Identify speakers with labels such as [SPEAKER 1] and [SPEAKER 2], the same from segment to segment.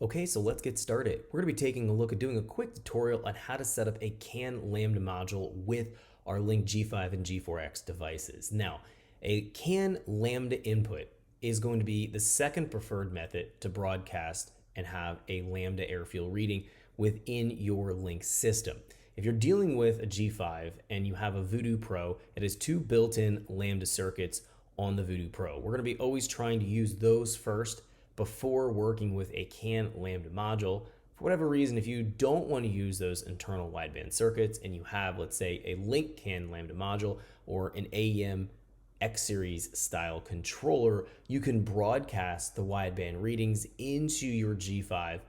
[SPEAKER 1] Okay, so let's get started. We're going to be taking a look at doing a quick tutorial on how to set up a CAN Lambda module with our Link G5 and G4X devices. Now, a CAN Lambda input is going to be the second preferred method to broadcast and have a Lambda airfield reading within your Link system. If you're dealing with a G5 and you have a Voodoo Pro, it has two built-in Lambda circuits on the Voodoo Pro. We're going to be always trying to use those first before working with a CAN Lambda module. For whatever reason, if you don't want to use those internal wideband circuits and you have, let's say, a Link CAN Lambda module or an AEM X series style controller, you can broadcast the wideband readings into your G5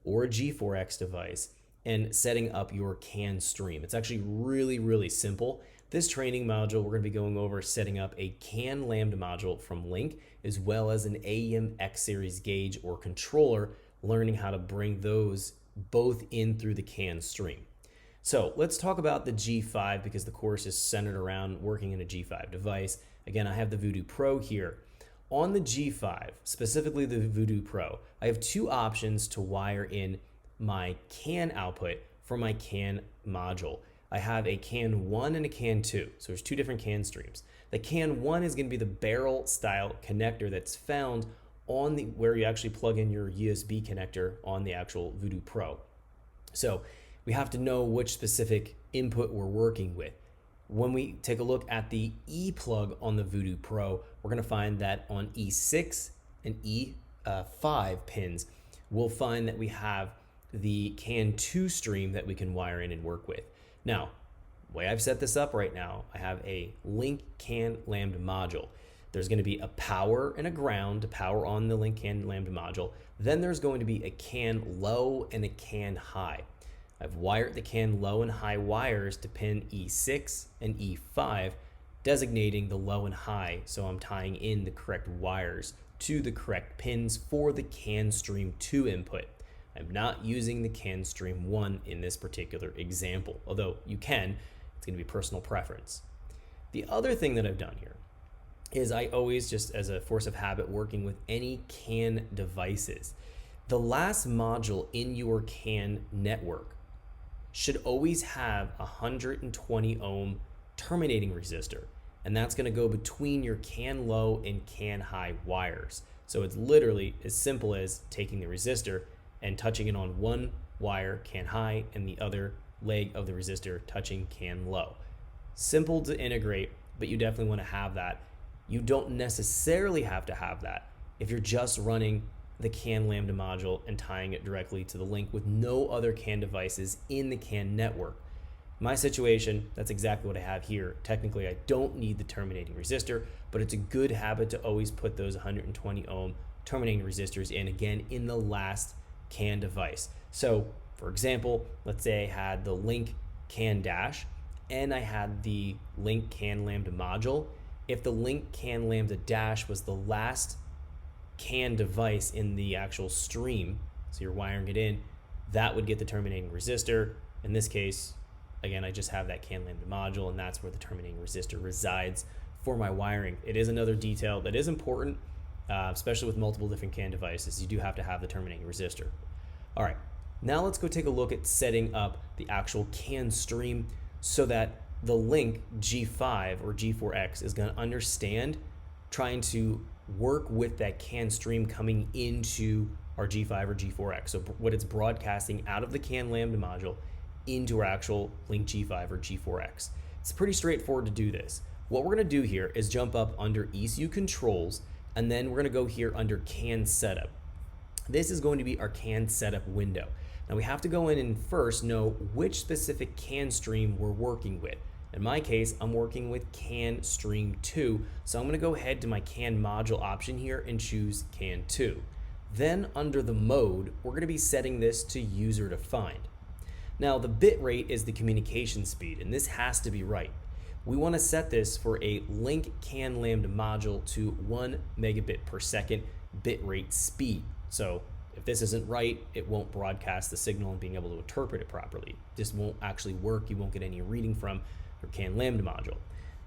[SPEAKER 1] or a G4X device and setting up your CAN stream. It's actually really simple. This training module, we're going to be going over setting up a CAN Lambda module from Link, as well as an AEM X series gauge or controller, learning how to bring those both in through the CAN stream. So let's talk about the G5 because the course is centered around working in a G5 device. Again, I have the Voodoo Pro here. On the G5, specifically the Voodoo Pro, I have two options to wire in my CAN output for my CAN module. I have a CAN 1 and a CAN 2, so there's two different CAN streams. The CAN 1 is going to be the barrel style connector that's found on the where you actually plug in your USB connector on the actual Voodoo Pro. So we have to know which specific input we're working with. When we take a look at the E plug on the Voodoo Pro, we're going to find that on E6 and E5 pins, we'll find that we have the CAN 2 stream that we can wire in and work with. Now, the way I've set this up right now, I have a Link CAN Lambda module. There's going to be a power and a ground to power on the Link CAN Lambda module. Then there's going to be a CAN low and a CAN high. I've wired the CAN low and high wires to pin E6 and E5, designating the low and high, so I'm tying in the correct wires to the correct pins for the CAN Stream 2 input. I'm not using the CAN Stream 1 in this particular example, although you can. It's going to be personal preference. The other thing that I've done here is I always, just as a force of habit, working with any CAN devices, the last module in your CAN network should always have a 120 ohm terminating resistor, and that's going to go between your CAN low and CAN high wires. So it's literally as simple as taking the resistor and touching it on one wire, CAN high, and the other leg of the resistor touching CAN low. Simple to integrate, but you definitely want to have that. You don't necessarily have to have that if you're just running the CAN Lambda module and tying it directly to the Link with no other CAN devices in the CAN network. My situation, that's exactly what I have here. Technically, I don't need the terminating resistor, but it's a good habit to always put those 120 ohm terminating resistors in, again, in the last CAN device. So for example, let's say I had the Link CAN dash and I had the Link CAN Lambda module. If the Link CAN Lambda dash was the last CAN device in the actual stream, so you're wiring it in, that would get the terminating resistor. In this case, again, I just have that CAN Lambda module, and that's where the terminating resistor resides for my wiring. It is another detail that is important, especially with multiple different CAN devices. You do have to have the terminating resistor. All right, now let's go take a look at setting up the actual CAN stream so that the Link G5 or G4X is going to understand trying to work with that CAN stream coming into our G5 or G4X. So what it's broadcasting out of the CAN Lambda module into our actual Link G5 or G4X. It's pretty straightforward to do this. What we're going to do here is jump up under ECU controls, and then we're going to go here under CAN setup. This is going to be our CAN setup window. Now we have to go in and first know which specific CAN stream we're working with. In my case, I'm working with CAN Stream 2, so I'm going to go ahead to my CAN module option here and choose CAN 2. Then under the mode, we're going to be setting this to user defined. Now the bit rate is the communication speed, and this has to be right. We want to set this for a Link CAN Lambda module to 1 megabit per second bit rate speed. So if this isn't right, it won't broadcast the signal and being able to interpret it properly. This won't actually work. You won't get any reading from your CAN Lambda module.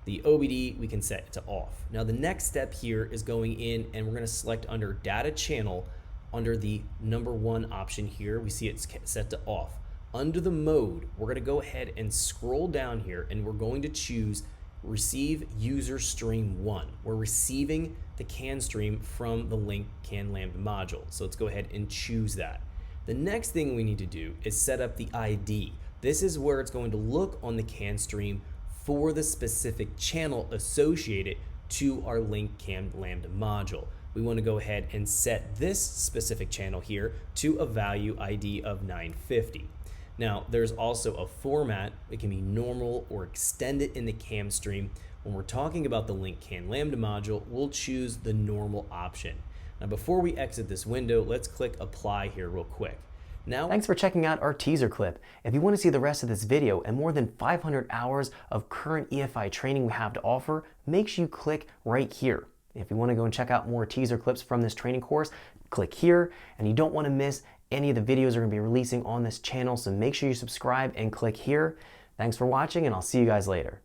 [SPEAKER 1] The OBD we can set to off. Now the next step here is going in and we're going to select under data channel under the number 1 option here, we see it's set to off. Under the mode, we're going to go ahead and scroll down here, and we're going to choose receive user stream 1. We're receiving the CAN stream from the link CAN Lambda module. So let's go ahead and choose that. The next thing we need to do is set up the ID. This is where it's going to look on the CAN stream for the specific channel associated to our link CAN Lambda module. We want to go ahead and set this specific channel here to a value ID of 950. Now, there's also a format. It can be normal or extended in the CAN stream. When we're talking about the link CAN Lambda module, we'll choose the normal option. Now, before we exit this window, let's click apply here real quick. Now,
[SPEAKER 2] thanks for checking out our teaser clip. If you want to see the rest of this video and more than 500 hours of current EFI training we have to offer, make sure you click right here. If you want to go and check out more teaser clips from this training course, click here, and you don't want to miss any of the videos we're going to be releasing on this channel, so make sure you subscribe and click here. Thanks for watching, and I'll see you guys later.